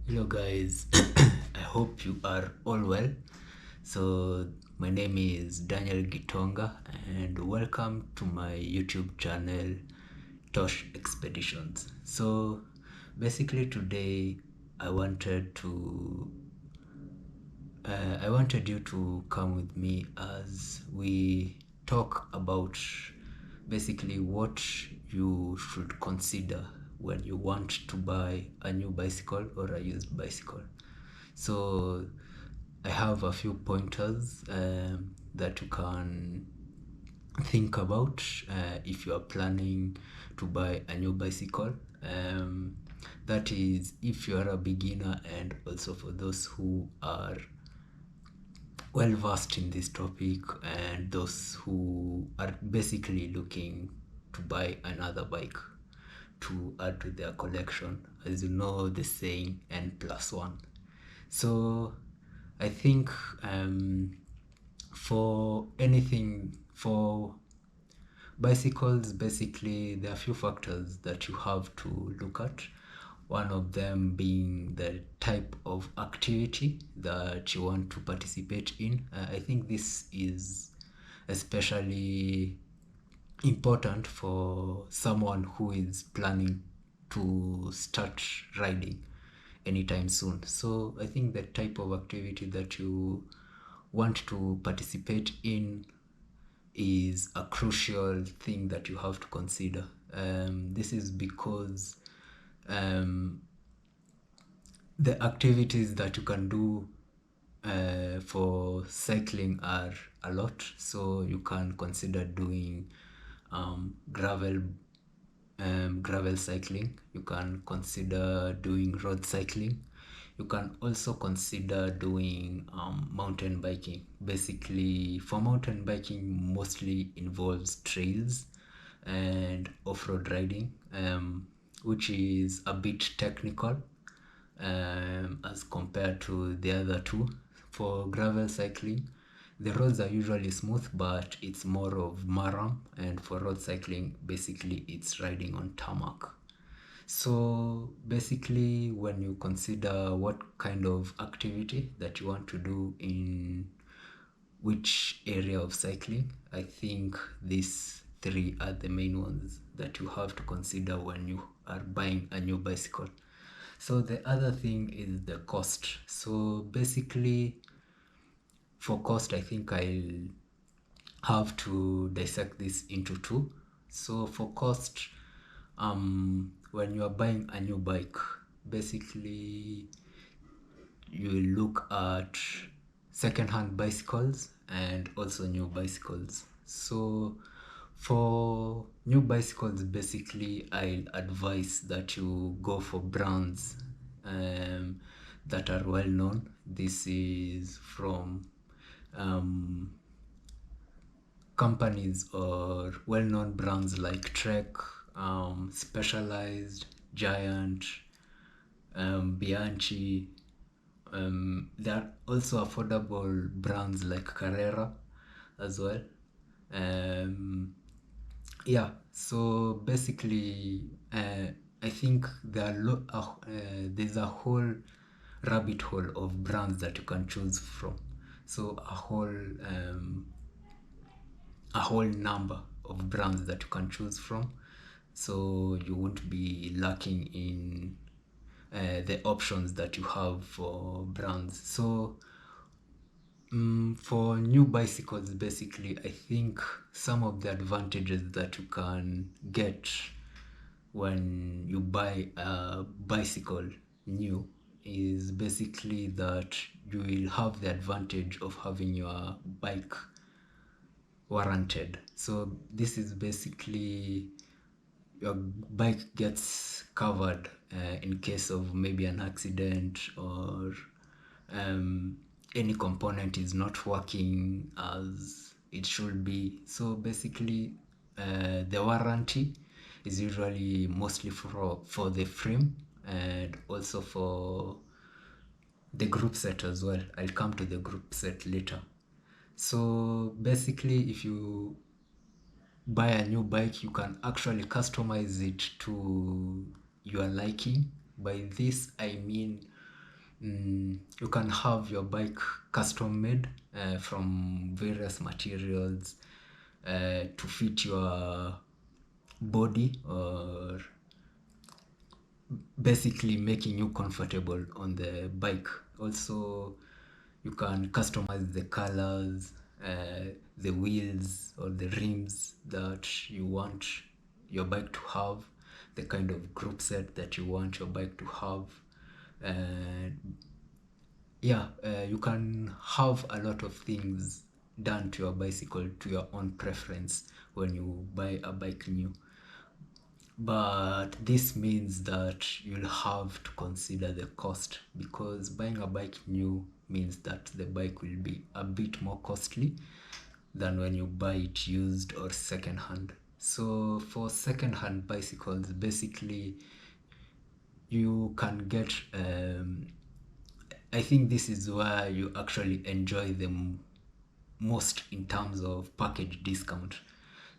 Hello guys, I hope you are all well. So my name is Daniel Gitonga and welcome to my YouTube channel Tosh Expeditions. So basically today I wanted to I wanted you to come with me as we talk about basically what you should consider when you want to buy a new bicycle or a used bicycle. So I have a few pointers that you can think about if you are planning to buy a new bicycle. That is, if you are a beginner, and also for those who are well versed in this topic and those who are basically looking to buy another bike to add to their collection. As you know, the saying N+1. So I think for anything, for bicycles, basically there are a few factors that you have to look at. One of them being the type of activity that you want to participate in. I think this is especially important for someone who is planning to start riding anytime soon. So I think the type of activity that you want to participate in is a crucial thing that you have to consider. This is because the activities that you can do for cycling are a lot. So you can consider doing gravel cycling. You can consider doing road cycling. You can also consider doing mountain biking. Basically, for mountain biking, mostly involves trails and off-road riding, which is a bit technical as compared to the other two. For gravel cycling, the roads are usually smooth, but it's more of maram, and for road cycling, basically it's riding on tarmac. So basically, when you consider what kind of activity that you want to do in which area of cycling, I think these three are the main ones that you have to consider when you are buying a new bicycle. So the other thing is the cost. So basically, for cost, I think I'll have to dissect this into two. So for cost, when you are buying a new bike, basically you will look at second-hand bicycles and also new bicycles. So for new bicycles, basically I'll advise that you go for brands that are well known. This is from companies or well-known brands like Trek, Specialized, Giant, Bianchi. There are also affordable brands like Carrera as well. Yeah, so basically, I think there's a whole rabbit hole of brands that you can choose from. So a whole number of brands that you can choose from, so you won't be lacking in the options that you have for brands. So for new bicycles, basically I think some of the advantages that you can get when you buy a bicycle new is basically that you will have the advantage of having your bike warranted. So this is basically your bike gets covered in case of maybe an accident, or any component is not working as it should be. So basically the warranty is usually mostly for the frame and also for the group set as well. I'll come to the group set later. So basically, if you buy a new bike, you can actually customize it to your liking. By this I mean You can have your bike custom made from various materials to fit your body, or basically making you comfortable on the bike. Also, you can customize the colors, the wheels or the rims that you want your bike to have, the kind of group set that you want your bike to have. And you can have a lot of things done to your bicycle to your own preference when you buy a bike new. But this means that you'll have to consider the cost, because buying a bike new means that the bike will be a bit more costly than when you buy it used or second hand. So for second hand bicycles, basically you can get I think this is where you actually enjoy them most in terms of package discount,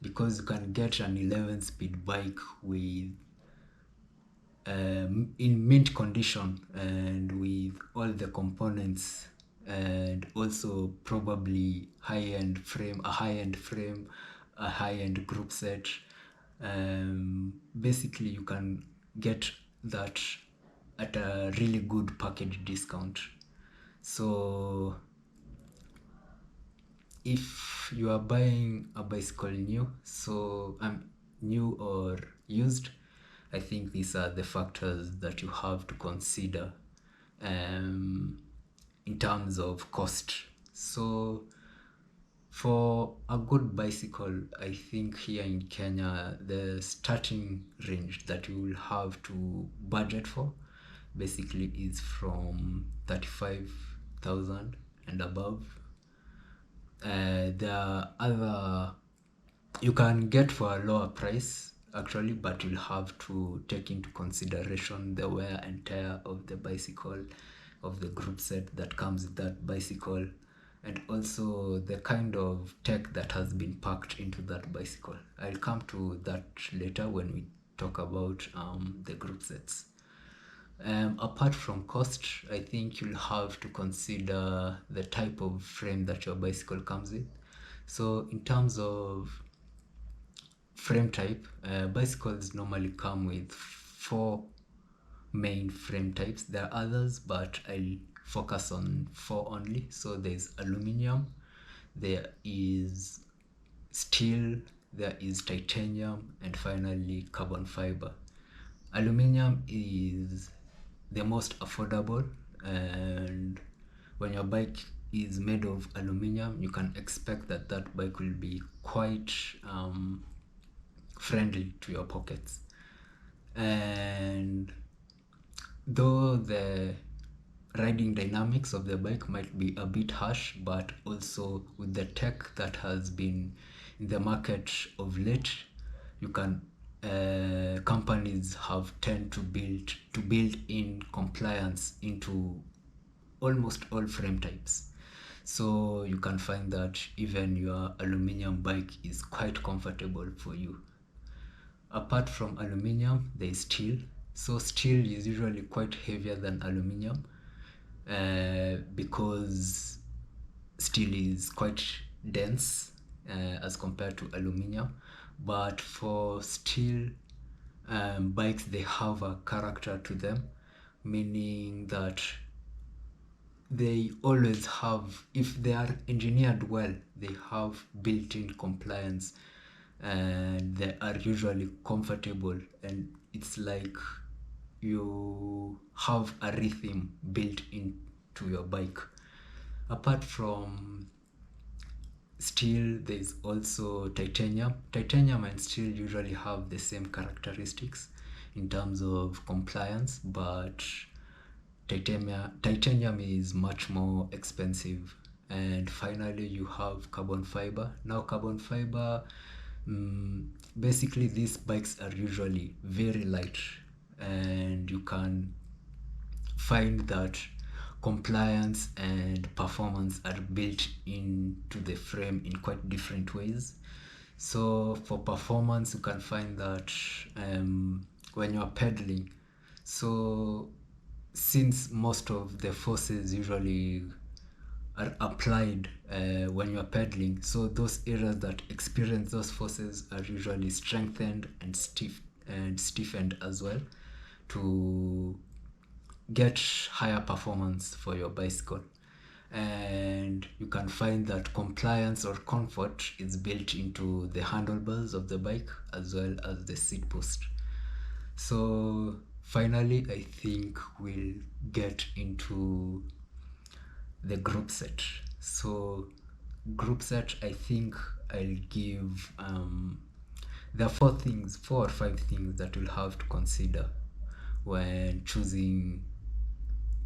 because you can get an 11 speed bike with in mint condition and with all the components, and also probably a high-end frame, a high-end group set. Basically you can get that at a really good package discount. So if you are buying a bicycle new, new or used, I think these are the factors that you have to consider in terms of cost. So for a good bicycle, I think here in Kenya, the starting range that you will have to budget for basically is from 35,000 and above. There are other you can get for a lower price actually, but you'll have to take into consideration the wear and tear of the bicycle, of the group set that comes with that bicycle, and also the kind of tech that has been packed into that bicycle. I'll come to that later when we talk about the group sets. Apart from cost, I think you'll have to consider the type of frame that your bicycle comes with. So in terms of frame type, bicycles normally come with 4 main frame types. There are others, but I'll focus on 4 only. So there's aluminum, there is steel, there is titanium, and finally carbon fiber. Aluminum is the most affordable, and when your bike is made of aluminum, you can expect that that bike will be quite friendly to your pockets. And though the riding dynamics of the bike might be a bit harsh, but also with the tech that has been in the market of late, you can companies have tend to build in compliance into almost all frame types. So you can find that even your aluminum bike is quite comfortable for you. Apart from aluminum, there is steel. So steel is usually quite heavier than aluminum because steel is quite dense as compared to aluminum. But for steel bikes, they have a character to them, meaning that they always have, if they are engineered well, they have built-in compliance, and they are usually comfortable, and it's like you have a rhythm built into your bike. Apart from steel, there's also titanium. Titanium and steel usually have the same characteristics in terms of compliance, but titanium is much more expensive. And finally you have carbon fiber. Now carbon fiber, basically these bikes are usually very light, and you can find that compliance and performance are built into the frame in quite different ways. So for performance, you can find that when you are pedaling, so since most of the forces usually are applied when you're pedaling, so those areas that experience those forces are usually strengthened and stiffened as well to get higher performance for your bicycle. And you can find that compliance or comfort is built into the handlebars of the bike as well as the seat post. So finally, I think we'll get into the group set. So group set, I think I'll give there are four or five things that you'll have to consider when choosing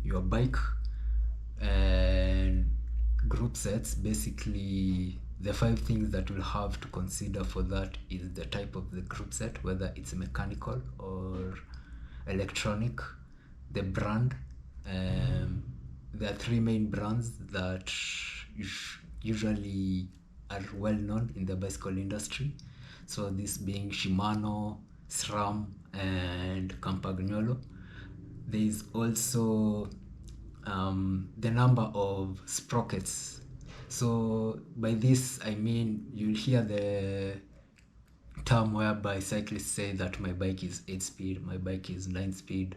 your bike. And group sets, basically the five things that you'll have to consider for that is the type of the group set, whether it's mechanical or electronic, the brand. There are three main brands that usually are well known in the bicycle industry. So this being Shimano, SRAM, and Campagnolo. There is also the number of sprockets. So by this I mean you'll hear the term whereby cyclists say that my bike is 8 speed, my bike is 9 speed,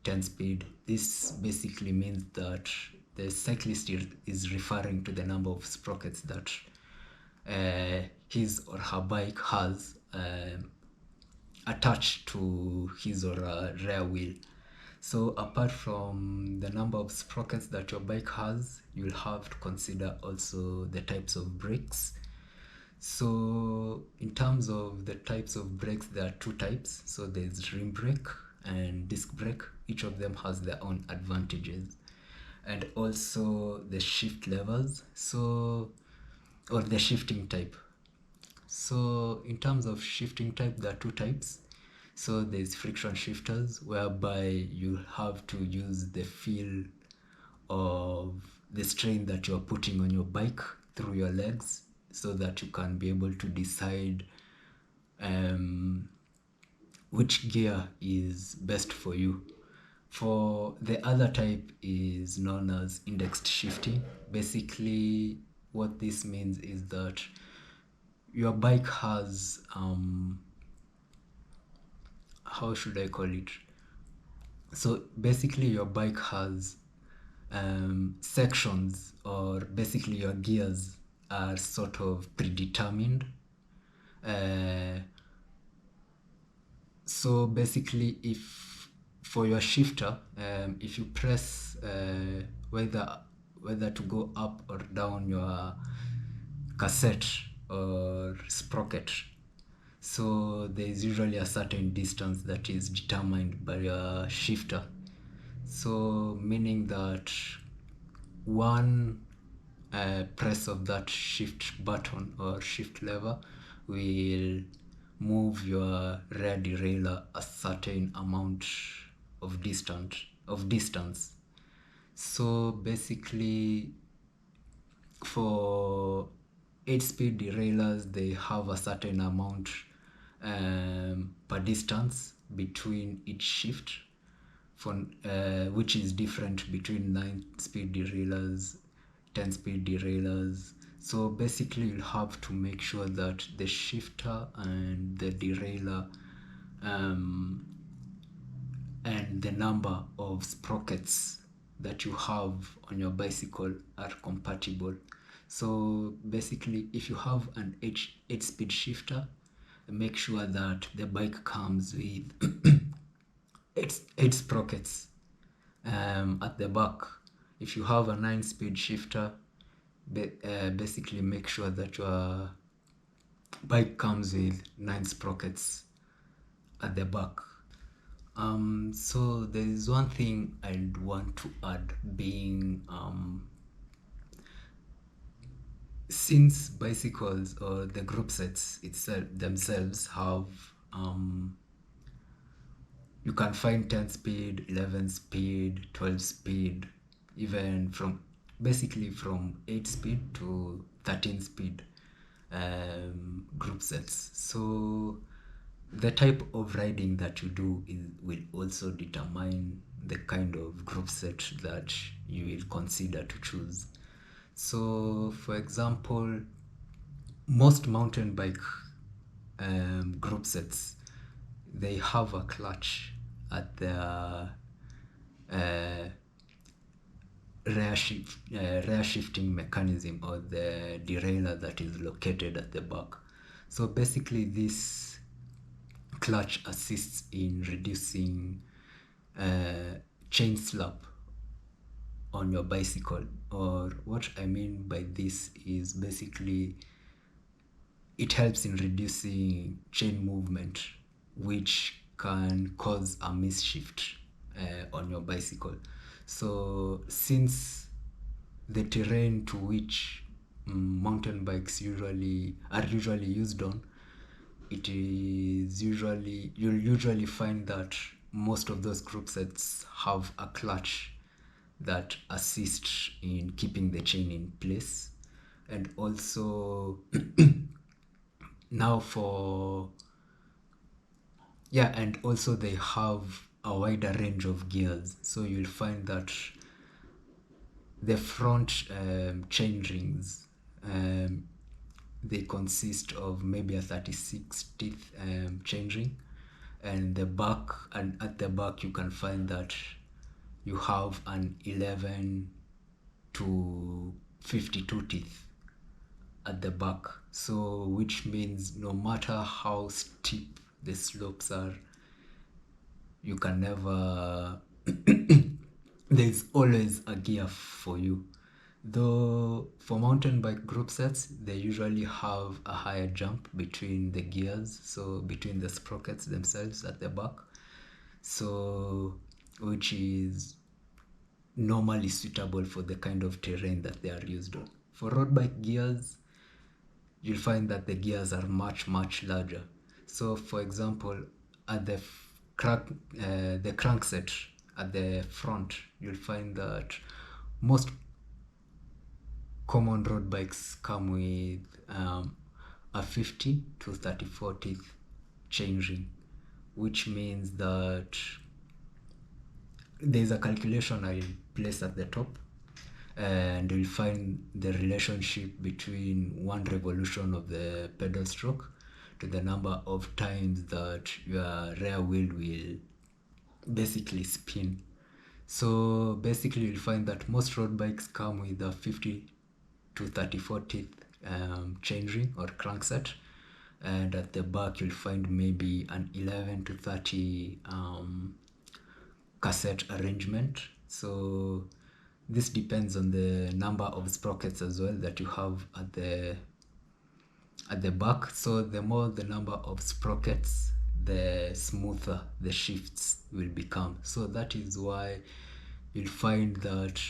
10 speed. This basically means that the cyclist is referring to the number of sprockets that his or her bike has attached to his or her rear wheel. So apart from the number of sprockets that your bike has, you'll have to consider also the types of brakes. So in terms of the types of brakes, there are two types. So there's rim brake and disc brake. Each of them has their own advantages. And also the shift levels, so, or the shifting type. So in terms of shifting type, there are two types. So there's friction shifters, whereby you have to use the feel of the strain that you're putting on your bike through your legs so that you can be able to decide which gear is best for you. For the other type is known as indexed shifting. Basically, what this means is that your bike has how should I call it? So basically your bike has sections, or basically your gears are sort of predetermined. So basically, if for your shifter, if you press whether to go up or down your cassette or sprocket, so there is usually a certain distance that is determined by your shifter. So meaning that one press of that shift button or shift lever will move your rear derailleur a certain amount of distance. So basically, for 8-speed derailleurs, they have a certain amount per distance between each shift, for which is different between 9-speed derailleurs, 10-speed derailleurs. So basically, you'll have to make sure that the shifter and the derailleur and the number of sprockets that you have on your bicycle are compatible. So basically, if you have an 8-speed shifter, make sure that the bike comes with 8 sprockets at the back. If you have a 9-speed shifter, basically make sure that your bike comes with 9 sprockets at the back. So there is one thing I'd want to add, being since bicycles or the group sets themselves have you can find 10 speed, 11 speed, 12 speed, even from 8 speed to 13 speed group sets. So the type of riding that you do will also determine the kind of group set that you will consider to choose. So for example, most mountain bike group sets, they have a clutch at the rear shifting mechanism, or the derailleur that is located at the back. So basically this clutch assists in reducing chain slap on your bicycle. Or what I mean by this is basically it helps in reducing chain movement, which can cause a misshift on your bicycle. So since the terrain to which mountain bikes are usually used on, you'll usually find that most of those group sets have a clutch that assists in keeping the chain in place. And also and also they have a wider range of gears. So you'll find that the front chain rings, they consist of maybe a 36 teeth chain ring, and at the back you can find that you have an 11 to 52 teeth at the back. So which means no matter how steep the slopes are, you can never there's always a gear for you. Though for mountain bike group sets, they usually have a higher jump between the gears, so between the sprockets themselves at the back, so which is normally suitable for the kind of terrain that they are used on. For road bike gears, you'll find that the gears are much larger. So for example, at the crankset at the front, you'll find that most common road bikes come with a 50 to 34 teeth chain ring, which means that there's a calculation I'll place at the top, and you'll find the relationship between one revolution of the pedal stroke to the number of times that your rear wheel will basically spin. So basically you'll find that most road bikes come with a 50 to 34 teeth chain ring or crankset, and at the back you'll find maybe an 11 to 30 cassette arrangement. So this depends on the number of sprockets as well that you have at the back. So the more the number of sprockets, the smoother the shifts will become. So that is why you'll find that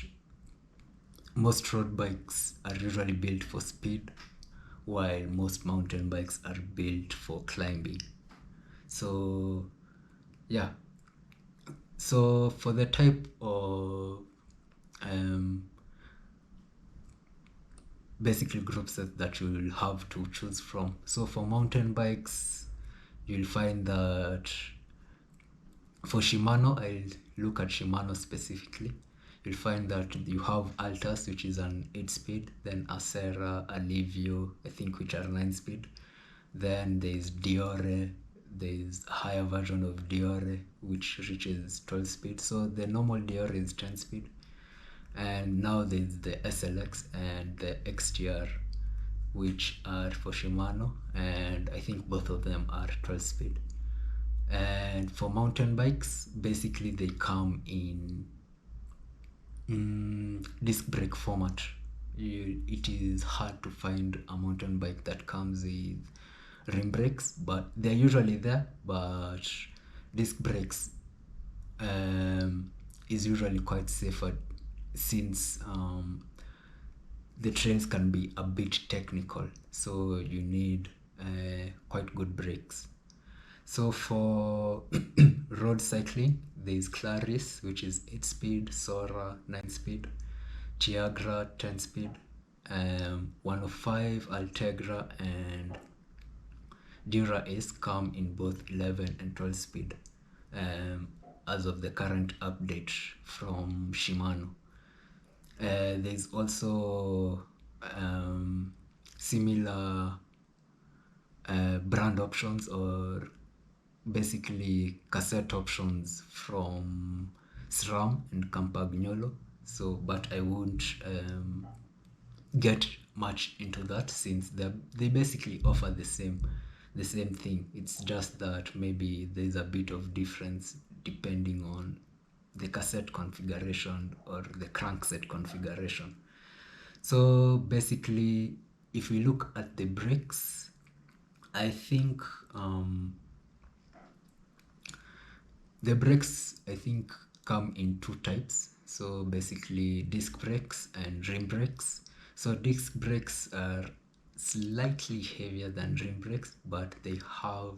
most road bikes are usually built for speed, while most mountain bikes are built for climbing. So yeah, so for the type of basically group set that you will have to choose from. So for mountain bikes, you'll find that for Shimano, I'll look at Shimano specifically. You'll find that you have Altus, which is an 8-speed, then Acera, Alivio, I think, which are 9-speed. Then there's Diore, there's a higher version of Diore, which reaches 12-speed. So the normal Diore is 10-speed. And now there's the SLX and the XTR, which are for Shimano, and I think both of them are 12-speed. And for mountain bikes, basically they come in disc brake format. It is hard to find a mountain bike that comes with rim brakes, but they're usually there. But disc brakes is usually quite safer, since the trails can be a bit technical, so you need quite good brakes. So for road cycling, there is Claris, which is 8-speed, Sora 9-speed, Tiagra 10-speed, 105, Altegra, and Dura Ace come in both 11 and 12-speed. as of the current update from Shimano. There's also similar brand options, or basically cassette options from SRAM and Campagnolo. So, but I won't get much into that, since they basically offer the same thing. It's just that maybe there's a bit of difference depending on the cassette configuration or the crankset configuration. So basically, if we look at the brakes, I think the brakes come in two types. So basically disc brakes and rim brakes. So disc brakes are slightly heavier than rim brakes, but they have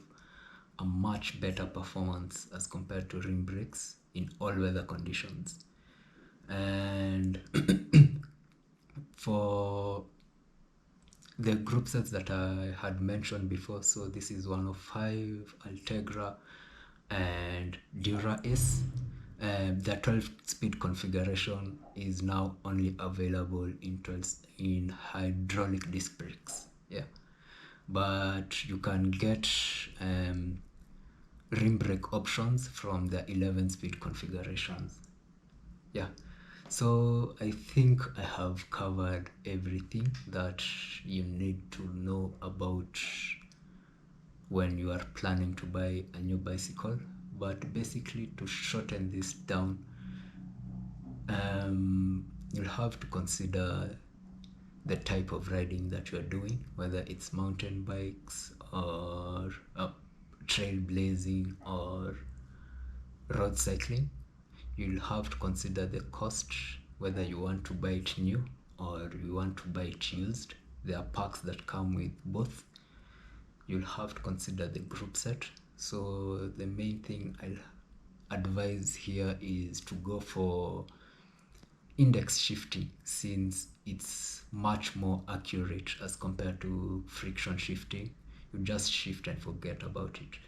a much better performance as compared to rim brakes in all weather conditions. And for the group sets that I had mentioned before, so this is 105, Altegra, and Derailleur. The 12-speed configuration is now only available in hydraulic disc brakes. Yeah, but you can get rim brake options from the 11-speed configurations. Yeah, so I think I have covered everything that you need to know about when you are planning to buy a new bicycle. But basically, to shorten this down, you'll have to consider the type of riding that you're doing, whether it's mountain bikes or trailblazing or road cycling. You'll have to consider the cost, whether you want to buy it new or you want to buy it used. There are packs that come with both. You'll have to consider the group set. So the main thing I'll advise here is to go for index shifting, since it's much more accurate as compared to friction shifting. You just shift and forget about it.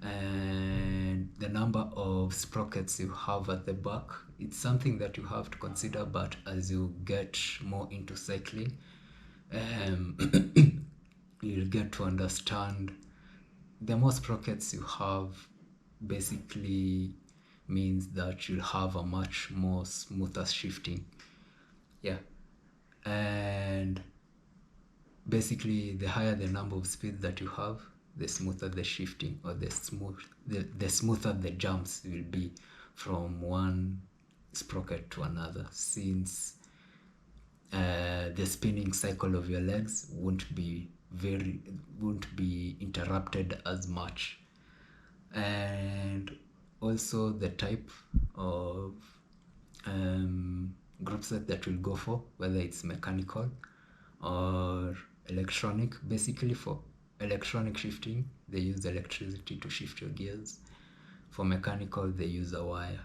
And the number of sprockets you have at the back, it's something that you have to consider, but as you get more into cycling, you'll get to understand the more sprockets you have basically means that you'll have a much more smoother shifting. Yeah, and basically the higher the number of speeds that you have, the smoother the shifting, or the smoother the jumps will be from one sprocket to another, since the spinning cycle of your legs won't be interrupted as much. And also the type of group set that we'll go for, whether it's mechanical or electronic. Basically, for electronic shifting, they use electricity to shift your gears. For mechanical, they use a wire.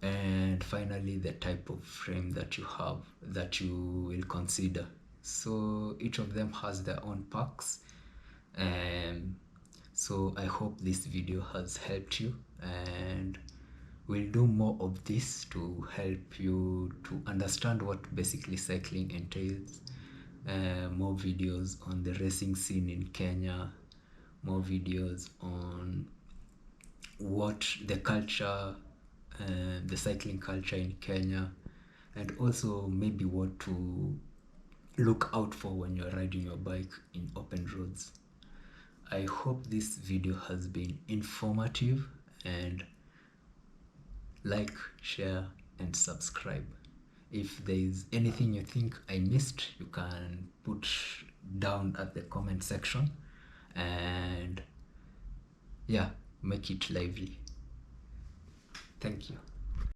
And finally, the type of frame that you have, that you will consider. So each of them has their own packs. So I hope this video has helped you, and we'll do more of this to help you to understand what basically cycling entails. More videos on the racing scene in Kenya, more videos on what the culture, the cycling culture in Kenya, and also maybe what to look out for when you're riding your bike in open roads. I hope this video has been informative, and like, share, and subscribe. If there's anything you think I missed, you can put down at the comment section, and yeah, make it lively. Thank you.